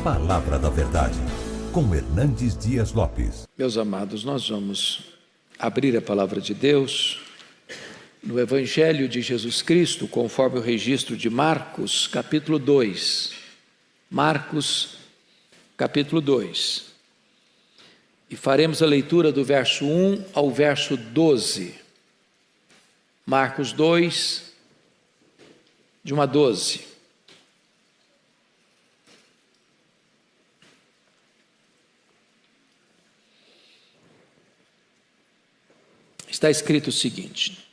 Palavra da Verdade, com Hernandes Dias Lopes. Meus amados, nós vamos abrir a Palavra de Deus no Evangelho de Jesus Cristo, conforme o registro de Marcos, capítulo 2. Marcos, capítulo 2. E faremos a leitura do verso 1 ao verso 12. Marcos 2, de 1 a 12. Está escrito o seguinte: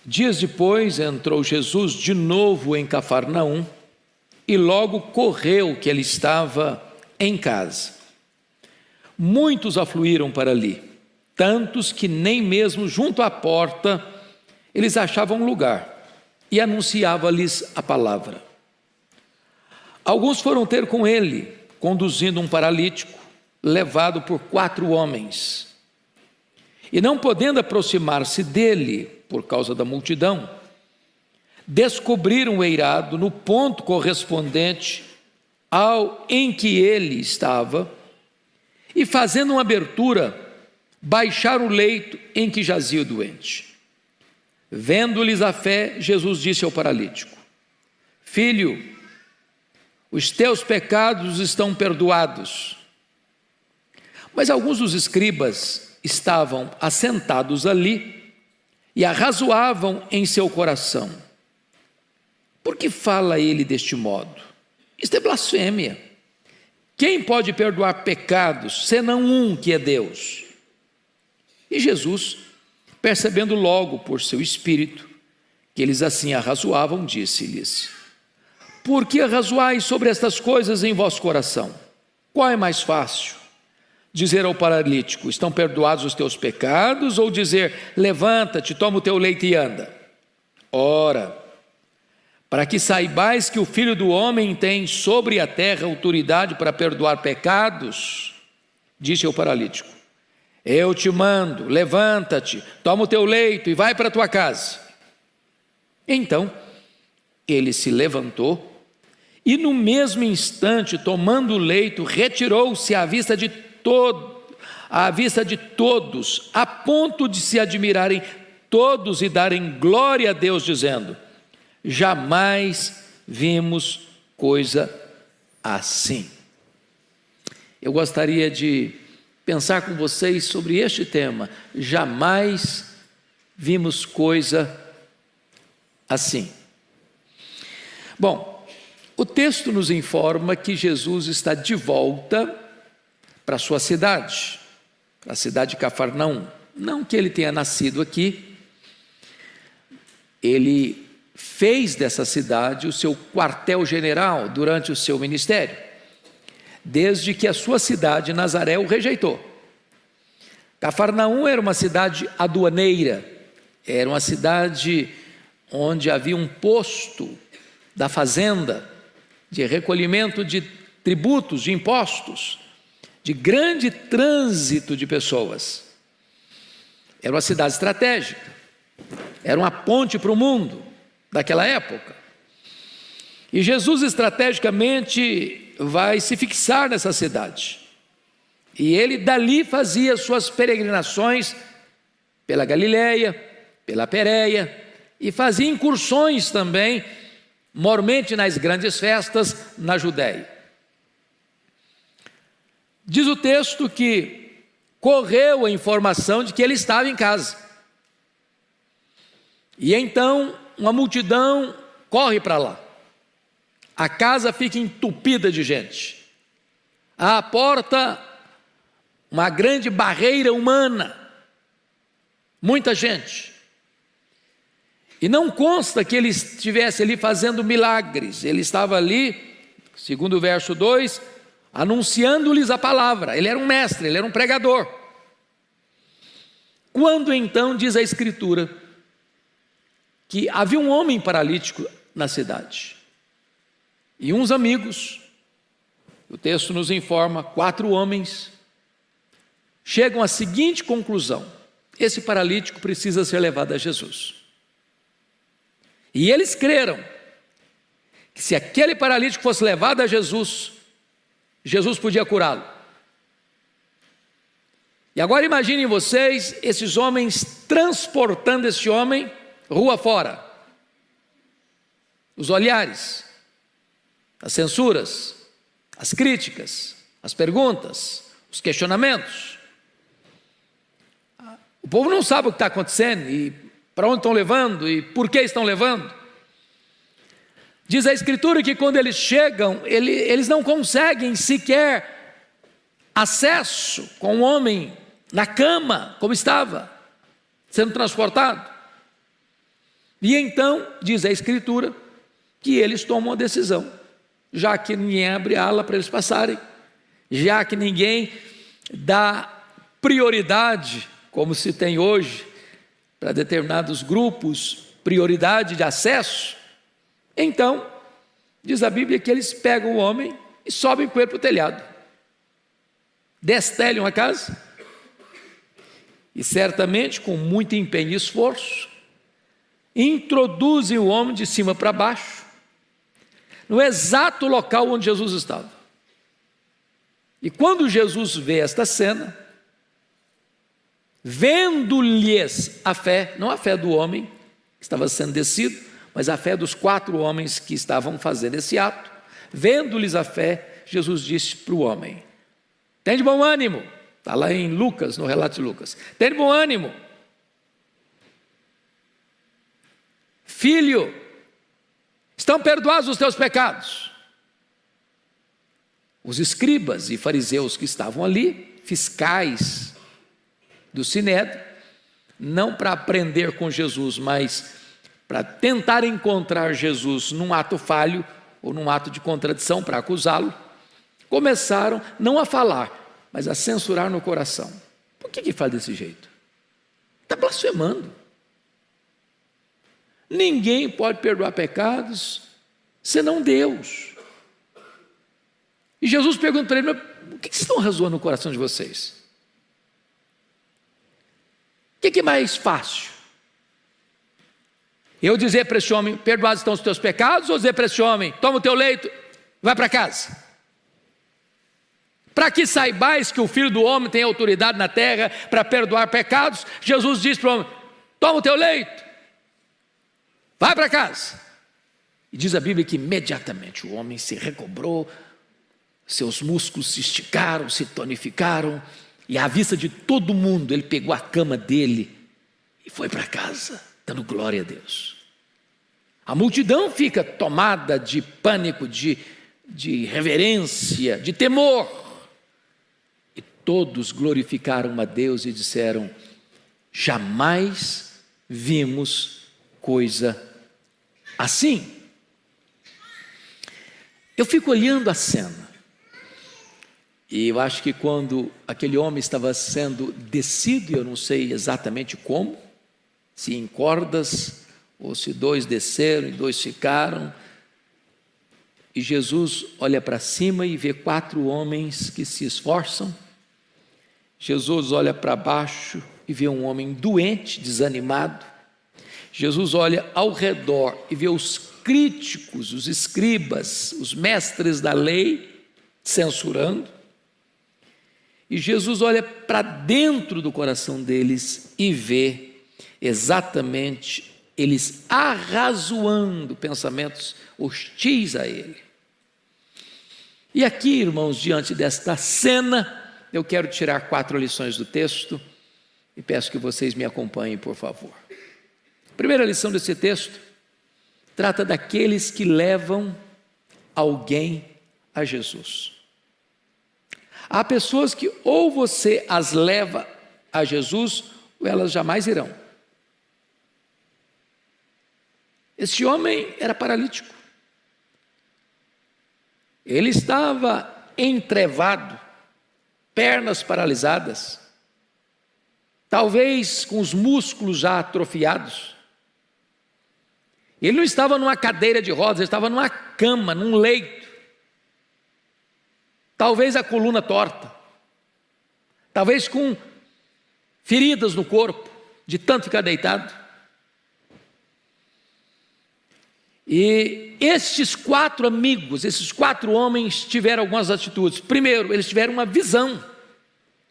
dias depois entrou Jesus de novo em Cafarnaum e logo correu que ele estava em casa. Muitos afluíram para ali, tantos que nem mesmo junto à porta eles achavam lugar, e anunciava-lhes a palavra. Alguns foram ter com ele, conduzindo um paralítico, levado por 4 homens. E não podendo aproximar-se dele, por causa da multidão, descobriram o eirado no ponto correspondente ao em que ele estava, e fazendo uma abertura, baixaram o leito em que jazia o doente. Vendo-lhes a fé, Jesus disse ao paralítico: filho, os teus pecados estão perdoados. Mas alguns dos escribas estavam assentados ali e arrazoavam em seu coração: por que fala ele deste modo? Isto é blasfêmia. Quem pode perdoar pecados, senão um, que é Deus? E Jesus, percebendo logo por seu espírito que eles assim arrazoavam, disse-lhes: por que arrazoais sobre estas coisas em vosso coração? Qual é mais fácil? Dizer ao paralítico: estão perdoados os teus pecados? Ou dizer: levanta-te, toma o teu leito e anda? Ora, para que saibais que o Filho do Homem tem sobre a terra autoridade para perdoar pecados, disse ao paralítico: eu te mando, levanta-te, toma o teu leito e vai para a tua casa. Então, ele se levantou e no mesmo instante, tomando o leito, retirou-se à vista de todos, a ponto de se admirarem todos e darem glória a Deus, dizendo: jamais vimos coisa assim. Eu gostaria de pensar com vocês sobre este tema: jamais vimos coisa assim. Bom, o texto nos informa que Jesus está de volta para a sua cidade, a cidade de Cafarnaum. Não que ele tenha nascido aqui, ele fez dessa cidade o seu quartel-general durante o seu ministério, desde que a sua cidade, Nazaré, o rejeitou. Cafarnaum era uma cidade aduaneira, era uma cidade onde havia um posto da fazenda, de recolhimento de tributos, de impostos, de grande trânsito de pessoas. Era uma cidade estratégica, era uma ponte para o mundo daquela época. E Jesus estrategicamente vai se fixar nessa cidade. E ele dali fazia suas peregrinações pela Galileia, pela Pérea, e fazia incursões também, mormente nas grandes festas na Judéia. Diz o texto que correu a informação de que ele estava em casa. E então uma multidão corre para lá. A casa fica entupida de gente. À porta, uma grande barreira humana. Muita gente. E não consta que ele estivesse ali fazendo milagres. Ele estava ali, segundo o verso 2, anunciando-lhes a palavra. Ele era um mestre, ele era um pregador. Quando então diz a Escritura que havia um homem paralítico na cidade, e uns amigos, o texto nos informa, 4 homens, chegam à seguinte conclusão: esse paralítico precisa ser levado a Jesus. E eles creram que se aquele paralítico fosse levado a Jesus, Jesus podia curá-lo. E agora imaginem vocês, esses homens transportando esse homem rua fora. Os olhares, as censuras, as críticas, as perguntas, os questionamentos. O povo não sabe o que está acontecendo e para onde estão levando e por que estão levando. Diz a Escritura que quando eles chegam, eles não conseguem sequer acesso com o homem na cama, como estava, sendo transportado. E então, diz a Escritura, que eles tomam a decisão, já que ninguém abre ala para eles passarem, já que ninguém dá prioridade, como se tem hoje, para determinados grupos, prioridade de acesso. Então, diz a Bíblia que eles pegam o homem e sobem com ele para o telhado, destelham a casa, e certamente com muito empenho e esforço, introduzem o homem de cima para baixo, no exato local onde Jesus estava. E quando Jesus vê esta cena, vendo-lhes a fé, não a fé do homem que estava sendo descido, mas a fé dos 4 homens que estavam fazendo esse ato, vendo-lhes a fé, Jesus disse para o homem: tem de bom ânimo. Está lá em Lucas, no relato de Lucas. Tem de bom ânimo. Filho, estão perdoados os teus pecados. Os escribas e fariseus que estavam ali, fiscais do Sinédrio, não para aprender com Jesus, mas para tentar encontrar Jesus num ato falho ou num ato de contradição para acusá-lo, começaram não a falar, mas a censurar no coração. Por que faz desse jeito? Está blasfemando. Ninguém pode perdoar pecados senão Deus. E Jesus pergunta para ele: mas o que vocês estão razoando no coração de vocês? O que é mais fácil? Eu dizer para esse homem: perdoados estão os teus pecados, ou dizer para esse homem: toma o teu leito, vai para casa? Para que saibais que o Filho do Homem tem autoridade na terra para perdoar pecados, Jesus diz para o homem: toma o teu leito, vai para casa. E diz a Bíblia que imediatamente o homem se recobrou, seus músculos se esticaram, se tonificaram, e à vista de todo mundo ele pegou a cama dele e foi para casa, dando glória a Deus. A multidão fica tomada de pânico, de reverência, de temor. E todos glorificaram a Deus e disseram: jamais vimos coisa assim. Eu fico olhando a cena, e eu acho que quando aquele homem estava sendo descido, eu não sei exatamente como, se em cordas, ou se 2 desceram e 2 ficaram, e Jesus olha para cima e vê 4 homens que se esforçam. Jesus olha para baixo e vê um homem doente, desanimado. Jesus olha ao redor e vê os críticos, os escribas, os mestres da lei, censurando. E Jesus olha para dentro do coração deles e vê exatamente eles arrazoando pensamentos hostis a ele. E aqui, irmãos, diante desta cena, eu quero tirar 4 lições do texto e peço que vocês me acompanhem, por favor. A primeira lição desse texto trata daqueles que levam alguém a Jesus. Há pessoas que ou você as leva a Jesus ou elas jamais irão. Esse homem era paralítico. Ele estava entrevado, pernas paralisadas, talvez com os músculos já atrofiados. Ele não estava numa cadeira de rodas, ele estava numa cama, num leito. Talvez a coluna torta, talvez com feridas no corpo, de tanto ficar deitado. E estes 4 amigos, esses 4 homens tiveram algumas atitudes. Primeiro, eles tiveram uma visão.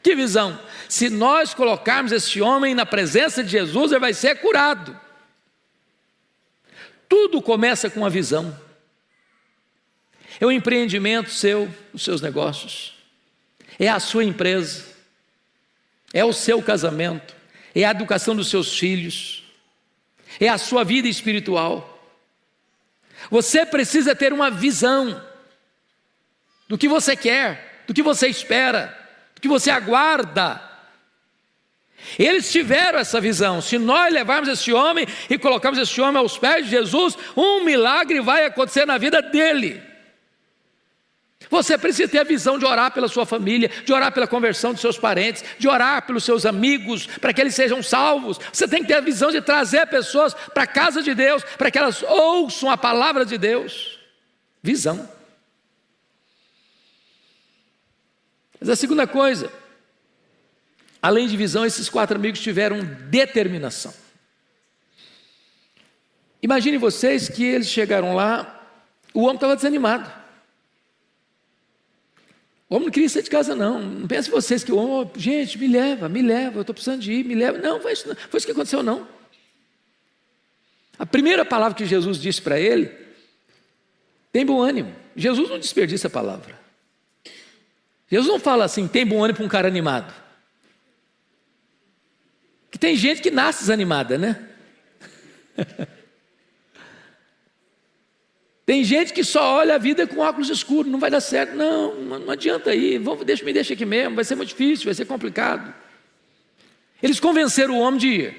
Que visão? Se nós colocarmos esse homem na presença de Jesus, ele vai ser curado. Tudo começa com uma visão. É o empreendimento seu, os seus negócios, é a sua empresa, é o seu casamento, é a educação dos seus filhos, é a sua vida espiritual. Você precisa ter uma visão do que você quer, do que você espera, do que você aguarda. Eles tiveram essa visão. Se nós levarmos esse homem e colocarmos esse homem aos pés de Jesus, um milagre vai acontecer na vida dele. Você precisa ter a visão de orar pela sua família, de orar pela conversão dos seus parentes, de orar pelos seus amigos, para que eles sejam salvos. Você tem que ter a visão de trazer pessoas para a casa de Deus, para que elas ouçam a palavra de Deus. Visão. Mas a segunda coisa, além de visão, esses 4 amigos tiveram determinação. Imagine vocês que eles chegaram lá, o homem estava desanimado. O homem não queria sair de casa não. Não pense vocês que o homem, gente, me leva, eu estou precisando de ir, me leva. Não, foi isso que aconteceu não. A primeira palavra que Jesus disse para ele, tem bom ânimo. Jesus não desperdiça a palavra. Jesus não fala assim, tem bom ânimo para um cara animado. Que tem gente que nasce desanimada, né? Tem gente que só olha a vida com óculos escuros, não vai dar certo, não adianta ir, me deixa aqui mesmo, vai ser muito difícil, vai ser complicado. Eles convenceram o homem de ir.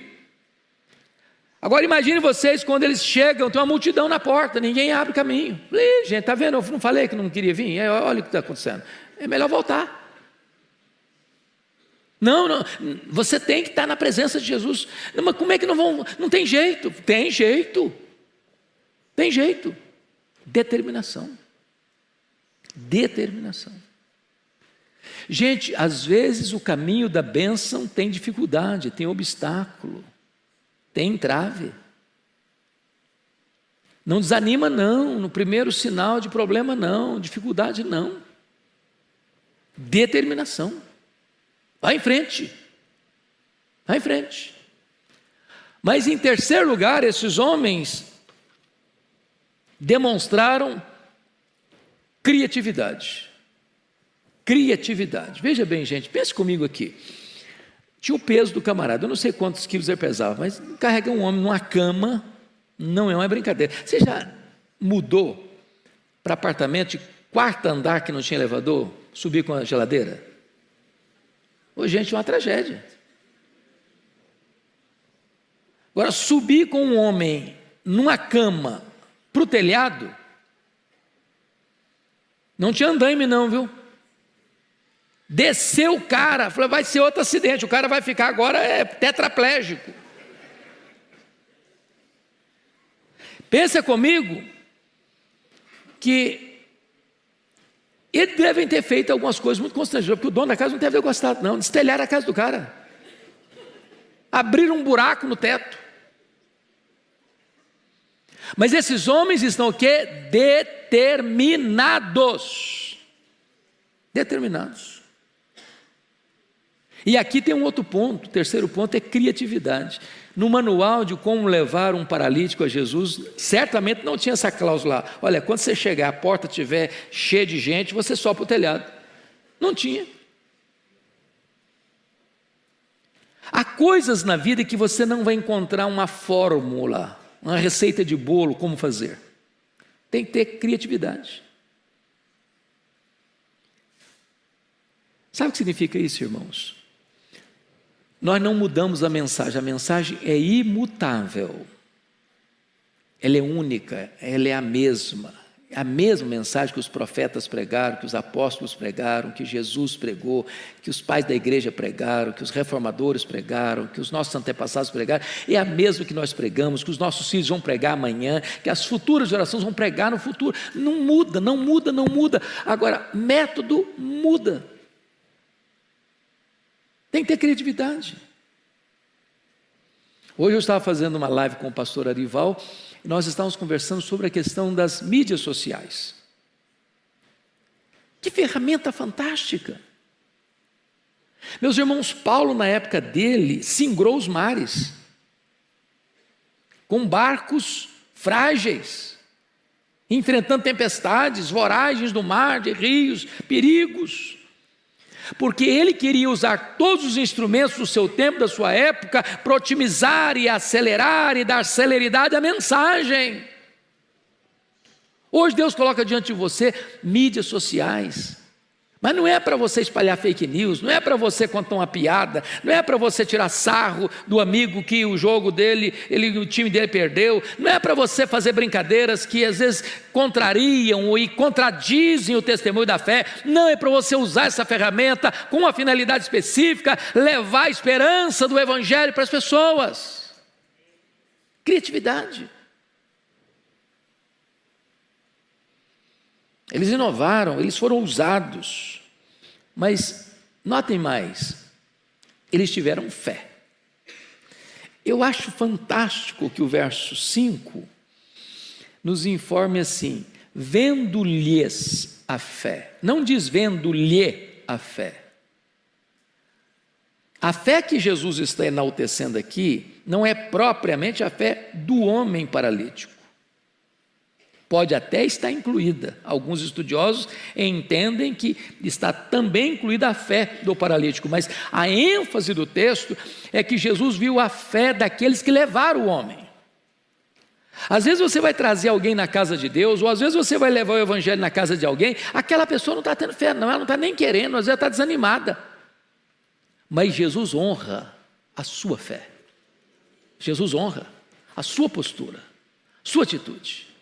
Agora imagine vocês quando eles chegam, tem uma multidão na porta, ninguém abre caminho. Falei, gente, está vendo, eu não falei que não queria vir? Olha o que está acontecendo, é melhor voltar. Não, você tem que estar na presença de Jesus. Não, mas como é que não vão? Não tem jeito. Tem jeito. Determinação. Gente, às vezes o caminho da bênção tem dificuldade, tem obstáculo, tem entrave. Não desanima não, no primeiro sinal de problema não, dificuldade não. Determinação. Vai em frente. Mas em terceiro lugar, esses homens demonstraram criatividade. Veja bem, gente, pense comigo aqui. Tinha o peso do camarada, eu não sei quantos quilos ele pesava, mas carregar um homem numa cama não é uma brincadeira. Você já mudou para apartamento de 4º andar que não tinha elevador, subir com a geladeira? Ô, gente, é uma tragédia. Agora, subir com um homem numa cama para o telhado, não tinha andaime não, viu? Desceu o cara, falou, vai ser outro acidente, o cara vai ficar agora tetraplégico. Pensa comigo que eles devem ter feito algumas coisas muito constrangedoras, porque o dono da casa não deve ter gostado não, destelharam a casa do cara, abriram um buraco no teto. Mas esses homens estão o quê? Determinados. E aqui tem um outro ponto, o terceiro ponto é criatividade. No manual de como levar um paralítico a Jesus, certamente não tinha essa cláusula lá. Olha, quando você chegar, a porta estiver cheia de gente, você sobe para o telhado. Não tinha. Há coisas na vida que você não vai encontrar uma fórmula, uma receita de bolo, como fazer. Tem que ter criatividade. Sabe o que significa isso, irmãos? Nós não mudamos a mensagem é imutável. Ela é única, ela é a mesma mensagem que os profetas pregaram, que os apóstolos pregaram, que Jesus pregou, que os pais da igreja pregaram, que os reformadores pregaram, que os nossos antepassados pregaram, é a mesma que nós pregamos, que os nossos filhos vão pregar amanhã, que as futuras gerações vão pregar no futuro. Não muda. Agora, método muda. Tem que ter criatividade. Hoje eu estava fazendo uma live com o pastor Arival nós estávamos conversando sobre a questão das mídias sociais. Que ferramenta fantástica! Meus irmãos, Paulo, na época dele, singrou os mares, com barcos frágeis, enfrentando tempestades, voragens do mar, de rios, perigos, porque ele queria usar todos os instrumentos do seu tempo, da sua época, para otimizar e acelerar e dar celeridade à mensagem. Hoje Deus coloca diante de você mídias sociais, mas não é para você espalhar fake news, não é para você contar uma piada, não é para você tirar sarro do amigo que o jogo dele, o time dele perdeu, não é para você fazer brincadeiras que às vezes contrariam e contradizem o testemunho da fé, não, é para você usar essa ferramenta com uma finalidade específica, levar a esperança do evangelho para as pessoas. Criatividade. Eles inovaram, eles foram ousados, mas notem mais, eles tiveram fé. Eu acho fantástico que o verso 5 nos informe assim: vendo-lhes a fé, não diz vendo-lhe a fé. A fé que Jesus está enaltecendo aqui não é propriamente a fé do homem paralítico. Pode até estar incluída. Alguns estudiosos entendem que está também incluída a fé do paralítico, mas a ênfase do texto é que Jesus viu a fé daqueles que levaram o homem. Às vezes você vai trazer alguém na casa de Deus, ou às vezes você vai levar o evangelho na casa de alguém, aquela pessoa não está tendo fé, não, ela não está nem querendo, às vezes ela está desanimada. Mas Jesus honra a sua fé. Jesus honra a sua postura, sua atitude.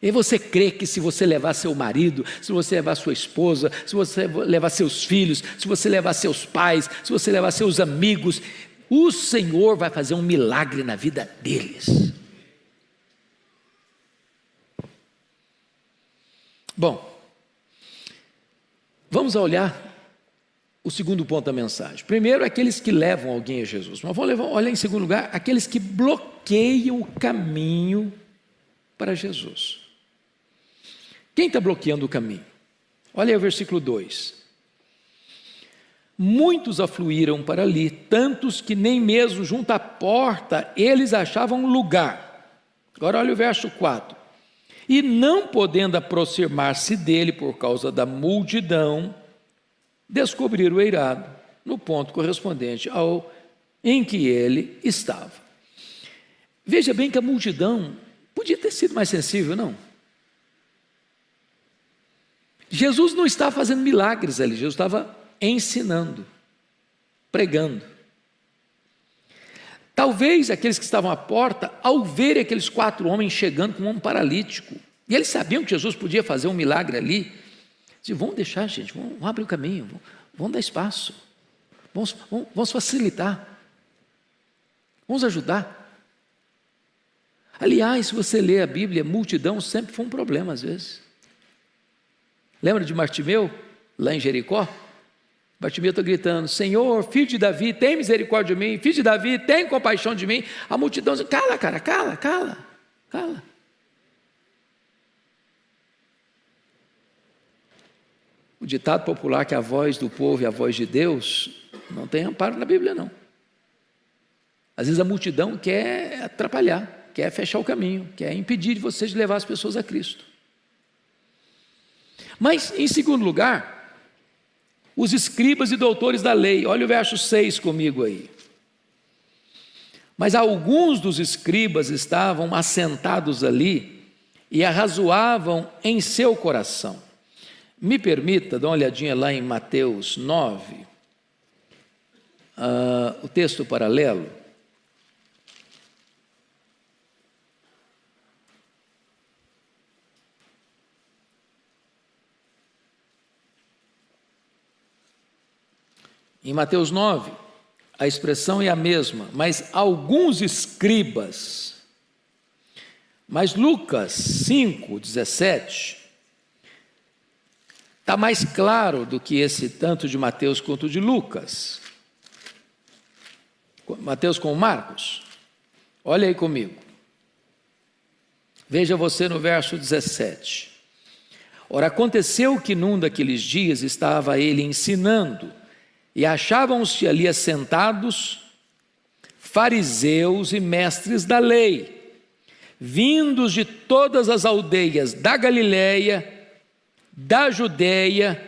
E você crê que se você levar seu marido, se você levar sua esposa, se você levar seus filhos, se você levar seus pais, se você levar seus amigos, o Senhor vai fazer um milagre na vida deles. Bom, vamos olhar o segundo ponto da mensagem. Primeiro, aqueles que levam alguém a Jesus. Mas vamos olhar em segundo lugar, aqueles que bloqueiam o caminho para Jesus. Quem está bloqueando o caminho? Olha aí o versículo 2. Muitos afluíram para ali, tantos que nem mesmo junto à porta eles achavam lugar. Agora olha o verso 4. E não podendo aproximar-se dele por causa da multidão, descobriram o eirado no ponto correspondente ao em que ele estava. Veja bem que a multidão podia ter sido mais sensível, não? Jesus não estava fazendo milagres ali, Jesus estava ensinando, pregando. Talvez aqueles que estavam à porta, ao verem aqueles 4 homens chegando com um homem paralítico, e eles sabiam que Jesus podia fazer um milagre ali, diziam, vamos deixar, gente, vamos abrir o caminho, vamos dar espaço, vamos facilitar, vamos ajudar. Aliás, se você ler a Bíblia, multidão sempre foi um problema às vezes. Lembra de Bartimeu, lá em Jericó? Bartimeu está gritando, Senhor, filho de Davi, tem misericórdia de mim, filho de Davi, tem compaixão de mim. A multidão diz, cala, cara, cala. O ditado popular que a voz do povo e a voz de Deus não tem amparo na Bíblia, não. Às vezes a multidão quer atrapalhar, quer fechar o caminho, quer impedir de vocês de levar as pessoas a Cristo. Mas, em segundo lugar, os escribas e doutores da lei. Olha o verso 6 comigo aí. Mas alguns dos escribas estavam assentados ali e arrazoavam em seu coração. Me permita dar uma olhadinha lá em Mateus 9, o texto paralelo. Em Mateus 9, a expressão é a mesma, mas alguns escribas. Mas Lucas 5, 17, está mais claro do que esse tanto de Mateus quanto de Lucas. Mateus com Marcos. Olha aí comigo. Veja você no verso 17. Ora, aconteceu que num daqueles dias estava ele ensinando, e achavam-se ali assentados fariseus e mestres da lei, vindos de todas as aldeias da Galiléia, da Judeia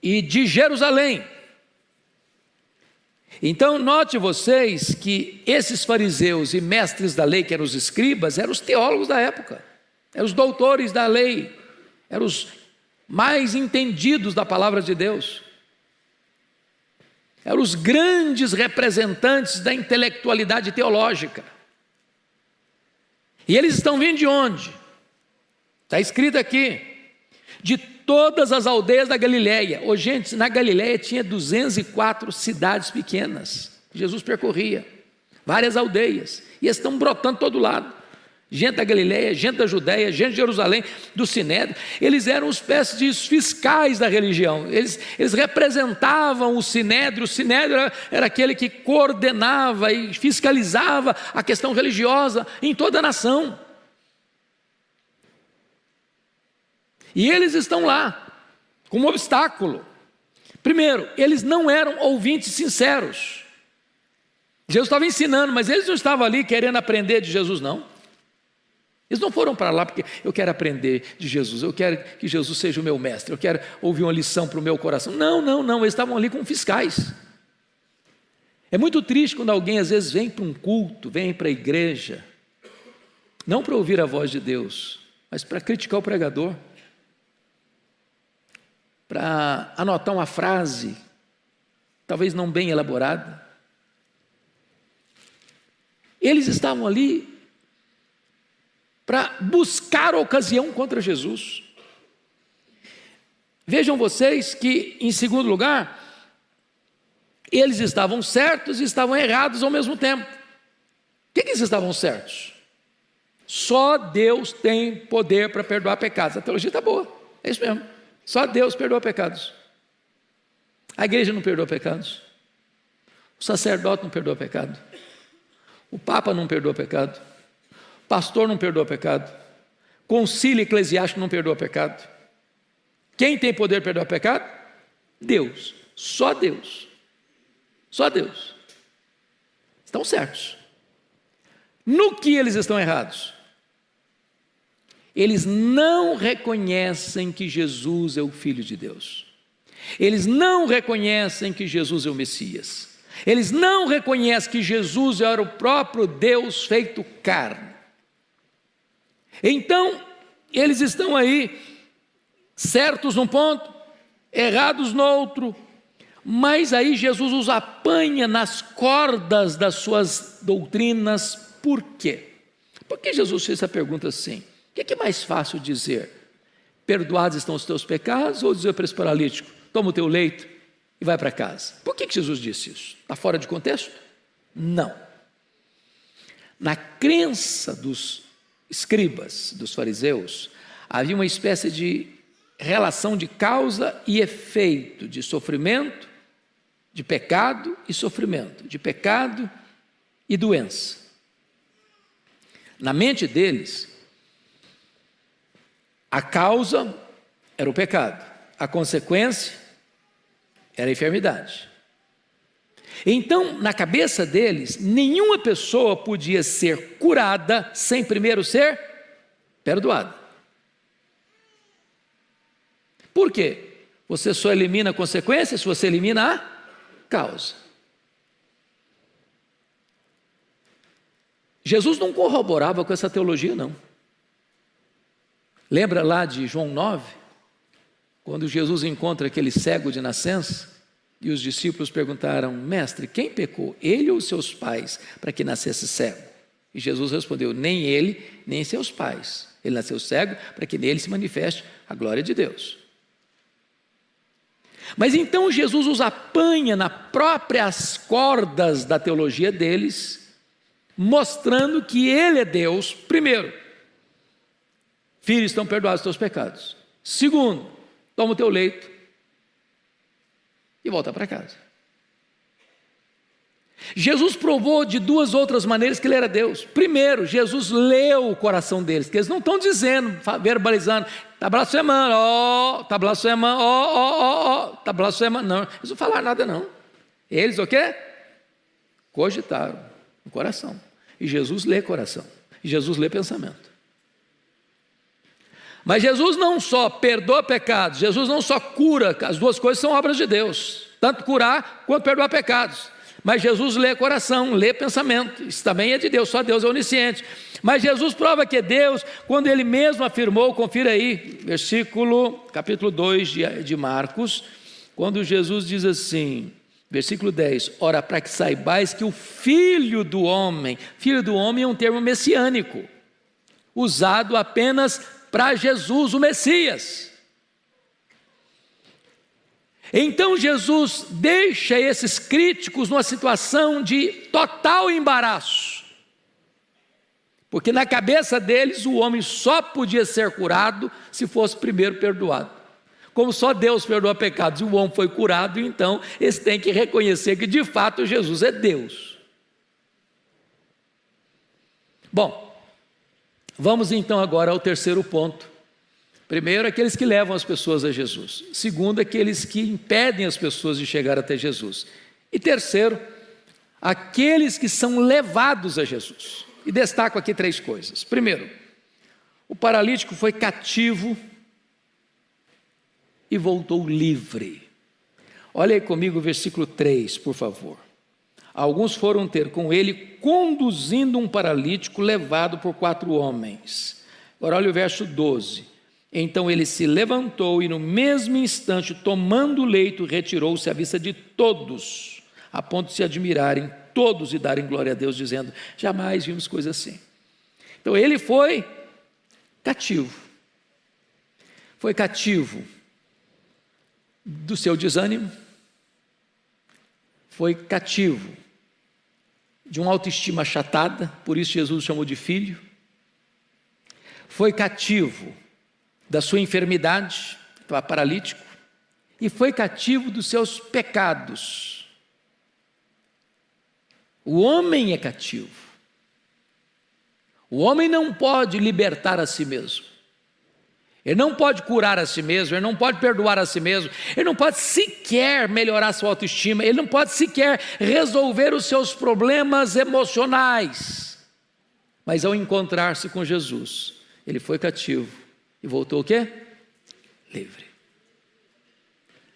e de Jerusalém. Então, note vocês que esses fariseus e mestres da lei, que eram os escribas, eram os teólogos da época, eram os doutores da lei, eram os mais entendidos da palavra de Deus, eram os grandes representantes da intelectualidade teológica. E eles estão vindo de onde? Está escrito aqui, de todas as aldeias da Galiléia. Ô, gente, na Galiléia tinha 204 cidades pequenas, Jesus percorria, várias aldeias, e eles estão brotando todo lado. Gente da Galiléia, gente da Judéia, gente de Jerusalém, do Sinédrio. Eles eram uma espécie de fiscais da religião, eles representavam o Sinédrio. O Sinédrio era aquele que coordenava e fiscalizava a questão religiosa em toda a nação. E eles estão lá, como obstáculo. Primeiro, eles não eram ouvintes sinceros. Jesus estava ensinando, mas eles não estavam ali querendo aprender de Jesus, não. Eles não foram para lá porque eu quero aprender de Jesus, eu quero que Jesus seja o meu mestre, eu quero ouvir uma lição para o meu coração. Não, eles estavam ali como fiscais. É muito triste quando alguém às vezes vem para um culto, vem para a igreja, não para ouvir a voz de Deus, mas para criticar o pregador, para anotar uma frase, talvez não bem elaborada. Eles estavam ali para buscar ocasião contra Jesus. Vejam vocês que, em segundo lugar, eles estavam certos e estavam errados ao mesmo tempo. Por que eles estavam certos? Só Deus tem poder para perdoar pecados. A teologia está boa, é isso mesmo. Só Deus perdoa pecados. A igreja não perdoa pecados. O sacerdote não perdoa pecado. O Papa não perdoa pecado. O pastor não perdoa pecado. O concílio eclesiástico não perdoa pecado. Quem tem poder de perdoar pecado? Deus. Só Deus. Só Deus. Estão certos. No que eles estão errados? Eles não reconhecem que Jesus é o Filho de Deus. Eles não reconhecem que Jesus é o Messias. Eles não reconhecem que Jesus era o próprio Deus feito carne. Então, eles estão aí, certos num ponto, errados no outro, mas aí Jesus os apanha nas cordas das suas doutrinas. Por quê? Por que Jesus fez essa pergunta assim? O que é mais fácil dizer? Perdoados estão os teus pecados, ou dizer para esse paralítico, toma o teu leito e vai para casa? Por que Jesus disse isso? Está fora de contexto? Não. Na crença dos escribas, dos fariseus, havia uma espécie de relação de causa e efeito, de sofrimento, de pecado e sofrimento, de pecado e doença. Na mente deles, a causa era o pecado, a consequência era a enfermidade. Então, na cabeça deles, nenhuma pessoa podia ser curada sem primeiro ser perdoada. Por quê? Você só elimina a consequência se você elimina a causa. Jesus não corroborava com essa teologia, não. Lembra lá de João 9? Quando Jesus encontra aquele cego de nascença, e os discípulos perguntaram, mestre, quem pecou, ele ou seus pais, para que nascesse cego? E Jesus respondeu, nem ele, nem seus pais. Ele nasceu cego para que nele se manifeste a glória de Deus. Mas então Jesus os apanha nas próprias cordas da teologia deles, mostrando que ele é Deus. Primeiro, filhos, estão perdoados os teus pecados. Segundo, toma o teu leito e volta para casa. Jesus provou de duas outras maneiras que ele era Deus. Primeiro, Jesus leu o coração deles, porque eles não estão dizendo, verbalizando, está blasfemando, está blasfemando, está blasfemando. Não, eles não falaram nada não. Eles o quê? Cogitaram no coração. E Jesus lê coração. E Jesus lê pensamento. Mas Jesus não só perdoa pecados, Jesus não só cura, as duas coisas são obras de Deus, tanto curar quanto perdoar pecados. Mas Jesus lê coração, lê pensamento, isso também é de Deus, só Deus é onisciente. Mas Jesus prova que é Deus, quando ele mesmo afirmou, confira aí, capítulo 2 de Marcos, quando Jesus diz assim, versículo 10, ora, para que saibais que o Filho do Homem é um termo messiânico, usado apenas para Jesus, o Messias. Então Jesus deixa esses críticos numa situação de total embaraço, porque na cabeça deles o homem só podia ser curado se fosse primeiro perdoado. Como só Deus perdoa pecados e o homem foi curado, então eles têm que reconhecer que de fato Jesus é Deus. Bom, vamos então agora ao terceiro ponto. Primeiro, aqueles que levam as pessoas a Jesus. Segundo, aqueles que impedem as pessoas de chegar até Jesus. E terceiro, aqueles que são levados a Jesus. E destaco aqui três coisas. Primeiro, o paralítico foi cativo e voltou livre. Olha aí comigo o versículo 3, por favor. Alguns foram ter com ele, conduzindo um paralítico levado por 4 homens. Agora olha o verso 12. Então ele se levantou e no mesmo instante, tomando o leito, retirou-se à vista de todos, a ponto de se admirarem todos e darem glória a Deus, dizendo, jamais vimos coisa assim. Então ele foi cativo. Foi cativo do seu desânimo, foi cativo de uma autoestima achatada, por isso Jesus o chamou de filho, foi cativo da sua enfermidade, estava paralítico, e foi cativo dos seus pecados. O homem é cativo. O homem não pode libertar a si mesmo. Ele não pode curar a si mesmo, ele não pode perdoar a si mesmo, ele não pode sequer melhorar sua autoestima, ele não pode sequer resolver os seus problemas emocionais. Mas ao encontrar-se com Jesus, ele foi cativo. E voltou o quê? Livre.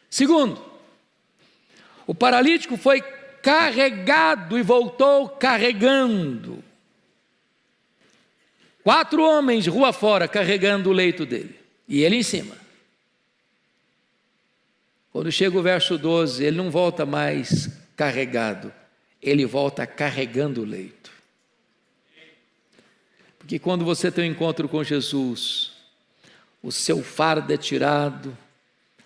Segundo, o paralítico foi carregado e voltou carregando. 4 homens rua fora carregando o leito dele. E ele em cima. Quando chega o verso 12, ele não volta mais carregado, ele volta carregando o leito. Porque quando você tem um encontro com Jesus, o seu fardo é tirado,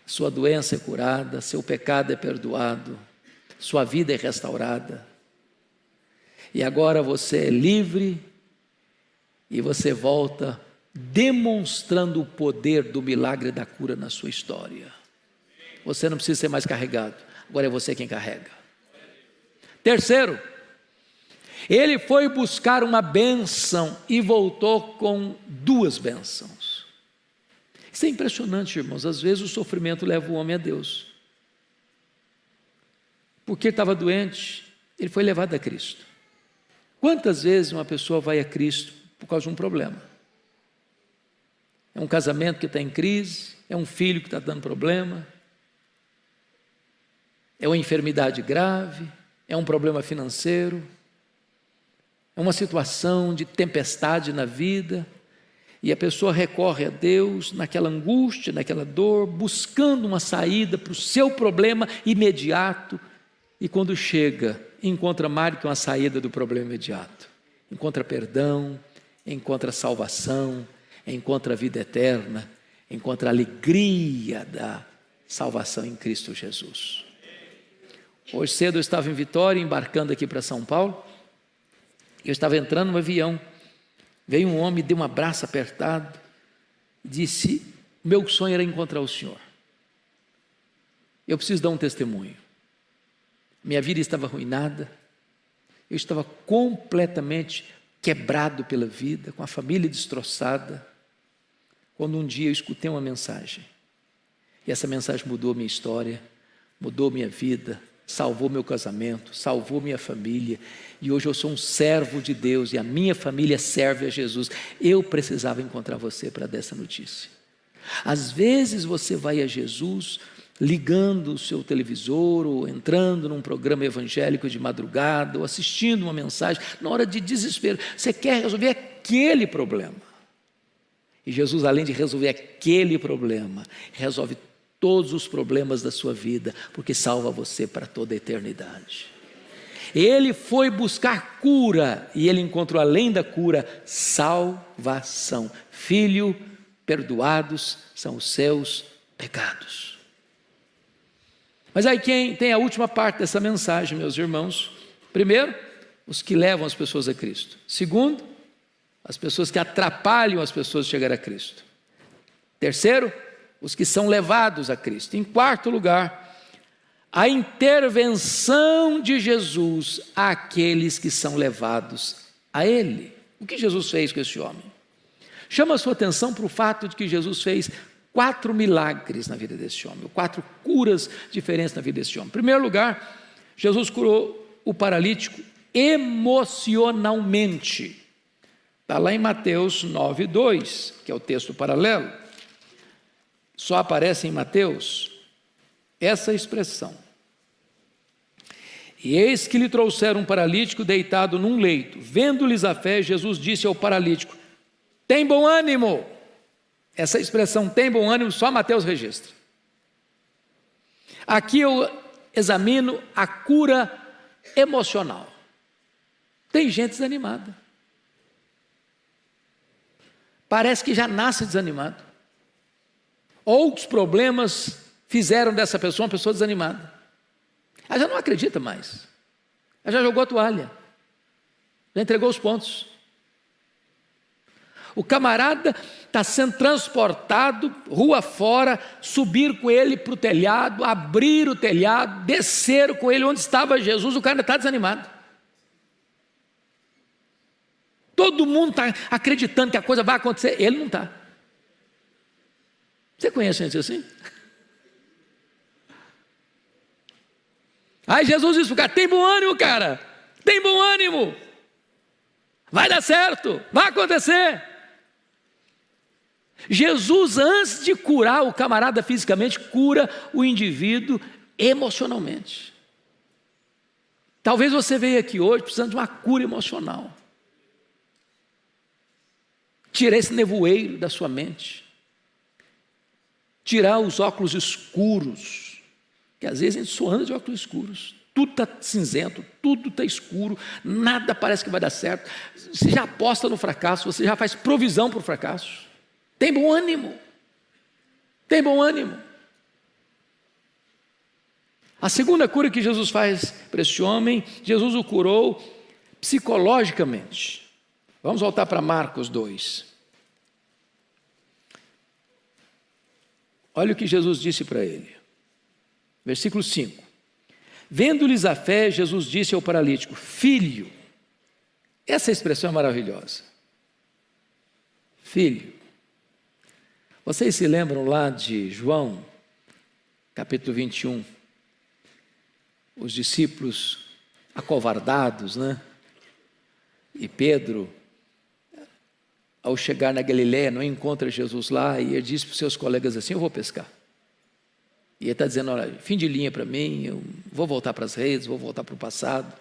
sua doença é curada, seu pecado é perdoado, sua vida é restaurada. E agora você é livre e você volta demonstrando o poder do milagre da cura na sua história. Você não precisa ser mais carregado, agora é você quem carrega. Terceiro, ele foi buscar uma bênção e voltou com 2 bênçãos. Isso é impressionante, irmãos. Às vezes o sofrimento leva o homem a Deus. Porque estava doente, ele foi levado a Cristo. Quantas vezes uma pessoa vai a Cristo por causa de um problema? É um casamento que está em crise, é um filho que está dando problema, é uma enfermidade grave, é um problema financeiro, é uma situação de tempestade na vida. E a pessoa recorre a Deus naquela angústia, naquela dor, buscando uma saída para o seu problema imediato. E quando chega, encontra mais do que uma saída do problema imediato. Encontra perdão, encontra salvação, encontra a vida eterna, encontra a alegria da salvação em Cristo Jesus. Hoje cedo eu estava em Vitória, embarcando aqui para São Paulo. Eu estava entrando no avião. Veio um homem, deu um abraço apertado, disse, meu sonho era encontrar o Senhor. Eu preciso dar um testemunho. Minha vida estava arruinada, Eu estava completamente quebrado pela vida, com a família destroçada, quando um dia eu escutei uma mensagem. E essa mensagem mudou minha história, mudou minha vida, salvou meu casamento, salvou minha família. E hoje eu sou um servo de Deus e a minha família serve a Jesus. Eu precisava encontrar você para dar essa notícia. Às vezes você vai a Jesus ligando o seu televisor ou entrando num programa evangélico de madrugada ou assistindo uma mensagem na hora de desespero. Você quer resolver aquele problema. E Jesus, além de resolver aquele problema, resolve todos os problemas da sua vida, porque salva você para toda a eternidade. Ele foi buscar cura e ele encontrou além da cura, salvação. Filho, perdoados são os seus pecados. Mas aí quem tem a última parte dessa mensagem, meus irmãos? Primeiro, os que levam as pessoas a Cristo. Segundo, as pessoas que atrapalham as pessoas de chegar a Cristo. Terceiro, os que são levados a Cristo. Em quarto lugar, a intervenção de Jesus àqueles que são levados a Ele. O que Jesus fez com esse homem? Chama a sua atenção para o fato de que Jesus fez 4 milagres na vida desse homem, 4 curas diferentes na vida desse homem. Em primeiro lugar, Jesus curou o paralítico emocionalmente. Está lá em Mateus 9:2, que é o texto paralelo. Só aparece em Mateus essa expressão. E eis que lhe trouxeram um paralítico deitado num leito. Vendo-lhes a fé, Jesus disse ao paralítico: tem bom ânimo. Essa expressão tem bom ânimo, só Mateus registra. Aqui eu examino a cura emocional. Tem gente desanimada. Parece que já nasce desanimado. Outros problemas fizeram dessa pessoa uma pessoa desanimada. Ela já não acredita mais. Ela já jogou a toalha. Já entregou os pontos. O camarada está sendo transportado rua fora, subir com ele para o telhado, abrir o telhado, descer com ele onde estava Jesus, o cara está desanimado. Todo mundo está acreditando que a coisa vai acontecer, ele não está. Você conhece gente assim? Aí Jesus disse para o cara: tem bom ânimo, cara, tem bom ânimo, vai dar certo, vai acontecer. Jesus, antes de curar o camarada fisicamente, cura o indivíduo emocionalmente. Talvez você veja aqui hoje precisando de uma cura emocional. Tirar esse nevoeiro da sua mente. Tirar os óculos escuros, que às vezes a gente só anda de óculos escuros. Tudo está cinzento, tudo está escuro, nada parece que vai dar certo. Você já aposta no fracasso, você já faz provisão para o fracasso. Tem bom ânimo. Tem bom ânimo. A segunda cura que Jesus faz para esse homem, Jesus o curou psicologicamente. Vamos voltar para Marcos 2. Olha o que Jesus disse para ele. Versículo 5. Vendo-lhes a fé, Jesus disse ao paralítico: filho. Essa expressão é maravilhosa. Filho. Vocês se lembram lá de João, capítulo 21, os discípulos acovardados, né? E Pedro, ao chegar na Galileia, não encontra Jesus lá, e ele diz para os seus colegas assim: eu vou pescar. E ele está dizendo: olha, fim de linha para mim, eu vou voltar para as redes, vou voltar para o passado,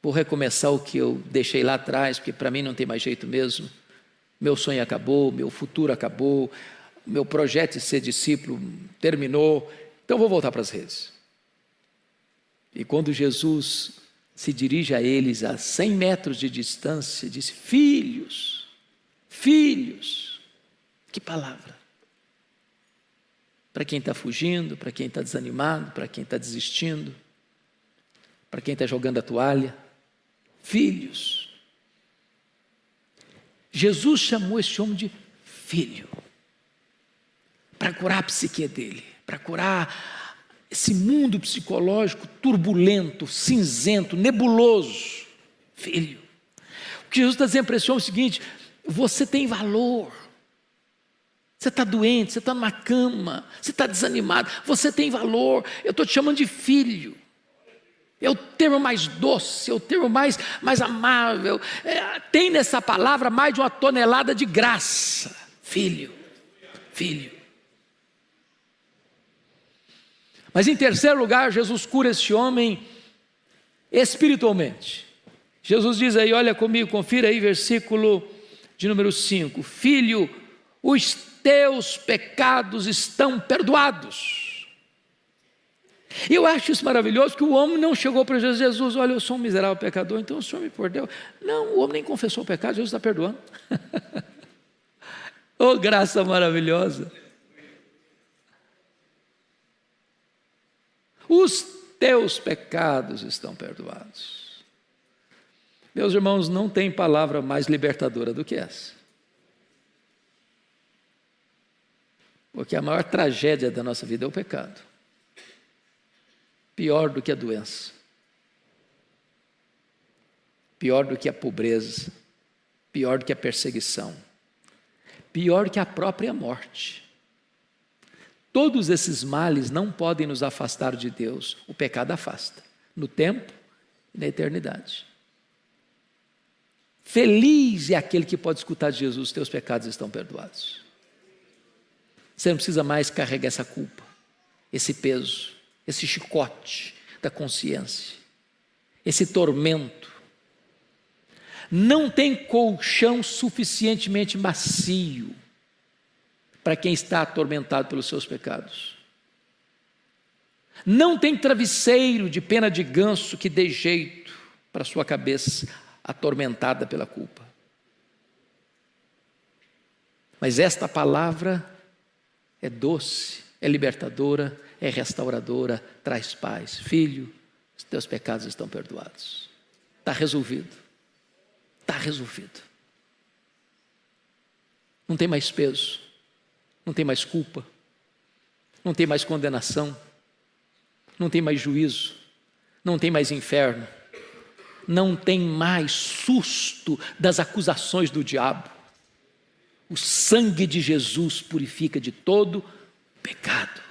vou recomeçar o que eu deixei lá atrás, porque para mim não tem mais jeito mesmo. Meu sonho acabou, meu futuro acabou, meu projeto de ser discípulo terminou, então vou voltar para as redes. E quando Jesus se dirige a eles a 100 metros de distância, disse: filhos, filhos. Que palavra! Para quem está fugindo, para quem está desanimado, para quem está desistindo, para quem está jogando a toalha. Filhos. Jesus chamou esse homem de filho, para curar a psique dele, para curar esse mundo psicológico turbulento, cinzento, nebuloso. Filho, o que Jesus está dizendo para esse homem é o seguinte: você tem valor. Você está doente, você está numa cama, você está desanimado, você tem valor. Eu estou te chamando de filho. É o termo mais doce, é o termo mais amável. Tem nessa palavra mais de 1 tonelada de graça. Filho, filho. Mas em terceiro lugar, Jesus cura esse homem espiritualmente. Jesus diz aí, olha comigo, confira aí, versículo de número 5. Filho, os teus pecados estão perdoados. E eu acho isso maravilhoso, que o homem não chegou para Jesus: Jesus, olha, eu sou um miserável pecador, então o Senhor me perdoou. Não, o homem nem confessou o pecado, Jesus está perdoando. Oh, graça maravilhosa. Os teus pecados estão perdoados. Meus irmãos, não tem palavra mais libertadora do que essa. Porque a maior tragédia da nossa vida é o pecado. Pior do que a doença. Pior do que a pobreza. Pior do que a perseguição. Pior do que a própria morte. Todos esses males não podem nos afastar de Deus. O pecado afasta, no tempo e na eternidade. Feliz é aquele que pode escutar de Jesus: teus pecados estão perdoados. Você não precisa mais carregar essa culpa, esse peso, esse chicote da consciência, esse tormento. Não tem colchão suficientemente macio para quem está atormentado pelos seus pecados. Não tem travesseiro de pena de ganso que dê jeito para a sua cabeça atormentada pela culpa. Mas esta palavra é doce, é libertadora, é restauradora, traz paz. Filho, os teus pecados estão perdoados. Está resolvido. Está resolvido. Não tem mais peso, não tem mais culpa, não tem mais condenação, não tem mais juízo, não tem mais inferno, não tem mais susto das acusações do diabo. O sangue de Jesus purifica de todo pecado.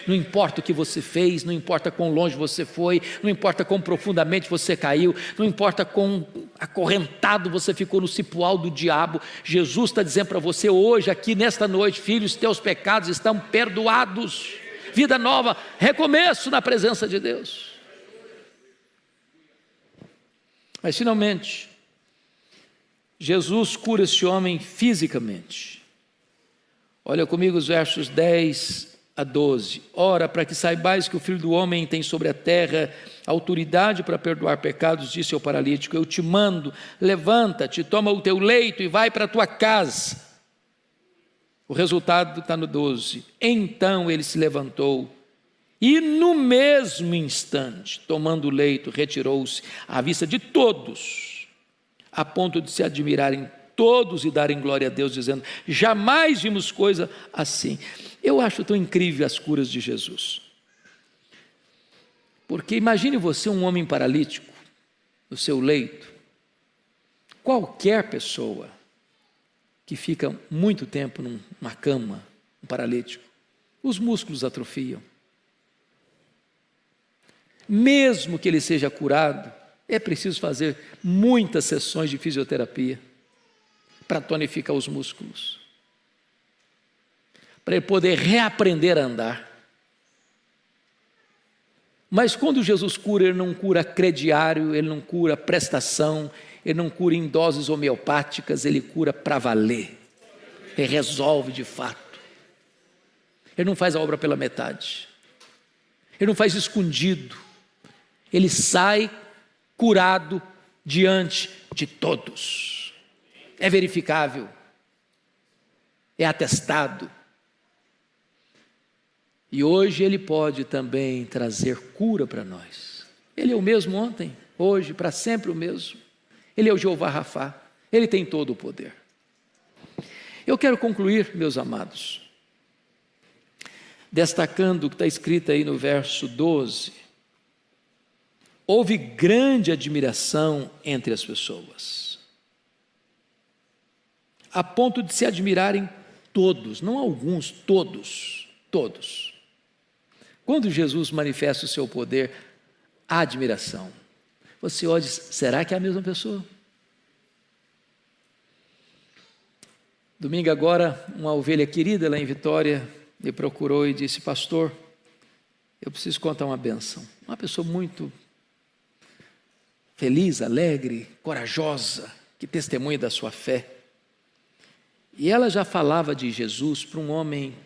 Não importa o que você fez, não importa quão longe você foi, não importa quão profundamente você caiu, não importa quão acorrentado você ficou no cipoal do diabo, Jesus está dizendo para você hoje, aqui nesta noite: filho, os teus pecados estão perdoados. Vida nova, recomeço na presença de Deus. Mas finalmente, Jesus cura esse homem fisicamente. Olha comigo os versos 10 a 12. Ora, para que saibais que o Filho do Homem tem sobre a terra autoridade para perdoar pecados, disse ao paralítico: eu te mando, levanta-te, toma o teu leito e vai para a tua casa. O resultado está no 12. Então ele se levantou e no mesmo instante, tomando o leito, retirou-se à vista de todos, a ponto de se admirarem todos e darem glória a Deus, dizendo: jamais vimos coisa assim. Eu acho tão incrível as curas de Jesus, porque imagine você um homem paralítico no seu leito. Qualquer pessoa que fica muito tempo numa cama, um paralítico, os músculos atrofiam. Mesmo que ele seja curado, é preciso fazer muitas sessões de fisioterapia para tonificar os músculos, para ele poder reaprender a andar. Mas quando Jesus cura, ele não cura crediário, ele não cura prestação, ele não cura em doses homeopáticas, ele cura para valer, ele resolve de fato. Ele não faz a obra pela metade, ele não faz escondido, ele sai curado diante de todos. É verificável, é atestado. E hoje ele pode também trazer cura para nós. Ele é o mesmo ontem, hoje, para sempre o mesmo. Ele é o Jeová Rafá, ele tem todo o poder. Eu quero concluir, meus amados, destacando o que está escrito aí no verso 12. Houve grande admiração entre as pessoas, a ponto de se admirarem todos, não alguns, todos. Quando Jesus manifesta o seu poder, há admiração. Você olha e diz, será que é a mesma pessoa? Domingo agora, uma ovelha querida lá em Vitória me procurou e disse, pastor, eu preciso contar uma bênção. Uma pessoa muito feliz, alegre, corajosa, que testemunha da sua fé. E ela já falava de Jesus para um homem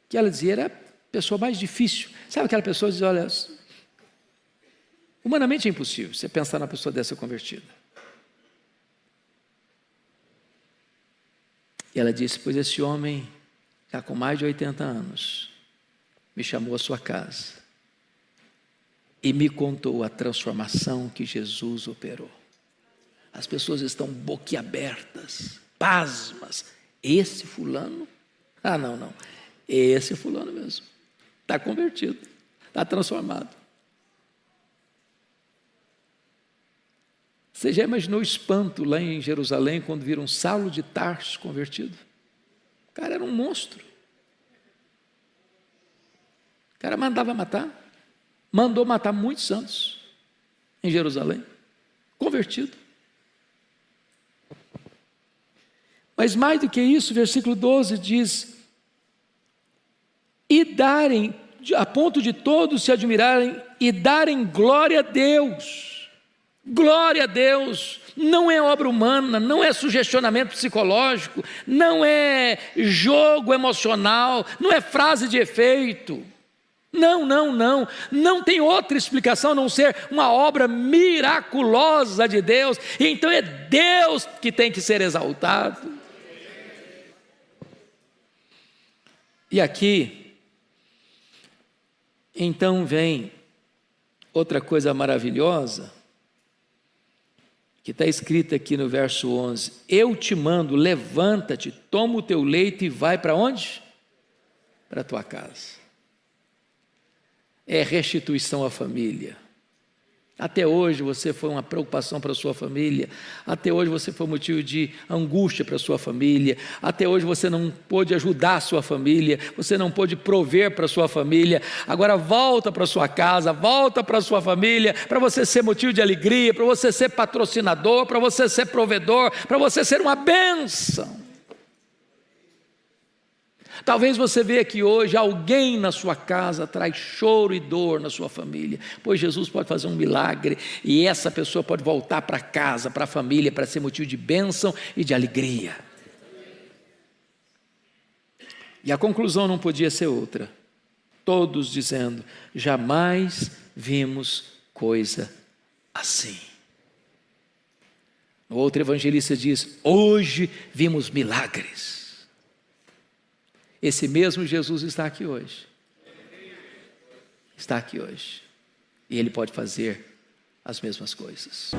que ela dizia era a pessoa mais difícil. Sabe aquela pessoa que diz, olha, humanamente é impossível você pensar numa pessoa dessa convertida. E ela disse, pois esse homem, já com mais de 80 anos, me chamou à sua casa e me contou a transformação que Jesus operou. As pessoas estão boquiabertas, pasmas. Esse fulano? Ah, não. Esse fulano mesmo. Está convertido, está transformado. Você já imaginou o espanto lá em Jerusalém quando viram Saulo de Tarso convertido? O cara era um monstro. O cara mandava matar. Mandou matar muitos santos em Jerusalém. Convertido. Mas mais do que isso, versículo 12 diz, e darem, a ponto de todos se admirarem e darem glória a Deus. Glória a Deus. Não é obra humana, não é sugestionamento psicológico, não é jogo emocional, não é frase de efeito. Não tem outra explicação a não ser uma obra miraculosa de Deus, e então é Deus que tem que ser exaltado. E aqui, então vem outra coisa maravilhosa, que está escrito aqui no verso 11, eu te mando, levanta-te, toma o teu leito e vai para onde? Para a tua casa. É restituição à família. Até hoje você foi uma preocupação para a sua família, até hoje você foi motivo de angústia para a sua família, até hoje você não pôde ajudar a sua família, você não pôde prover para a sua família, agora volta para a sua casa, volta para a sua família, para você ser motivo de alegria, para você ser patrocinador, para você ser provedor, para você ser uma bênção. Talvez você veja que hoje alguém na sua casa traz choro e dor na sua família, pois Jesus pode fazer um milagre e essa pessoa pode voltar para casa, para a família, para ser motivo de bênção e de alegria. E a conclusão não podia ser outra, todos dizendo, jamais vimos coisa assim. O outro evangelista diz, hoje vimos milagres. Esse mesmo Jesus está aqui hoje. Está aqui hoje. E Ele pode fazer as mesmas coisas.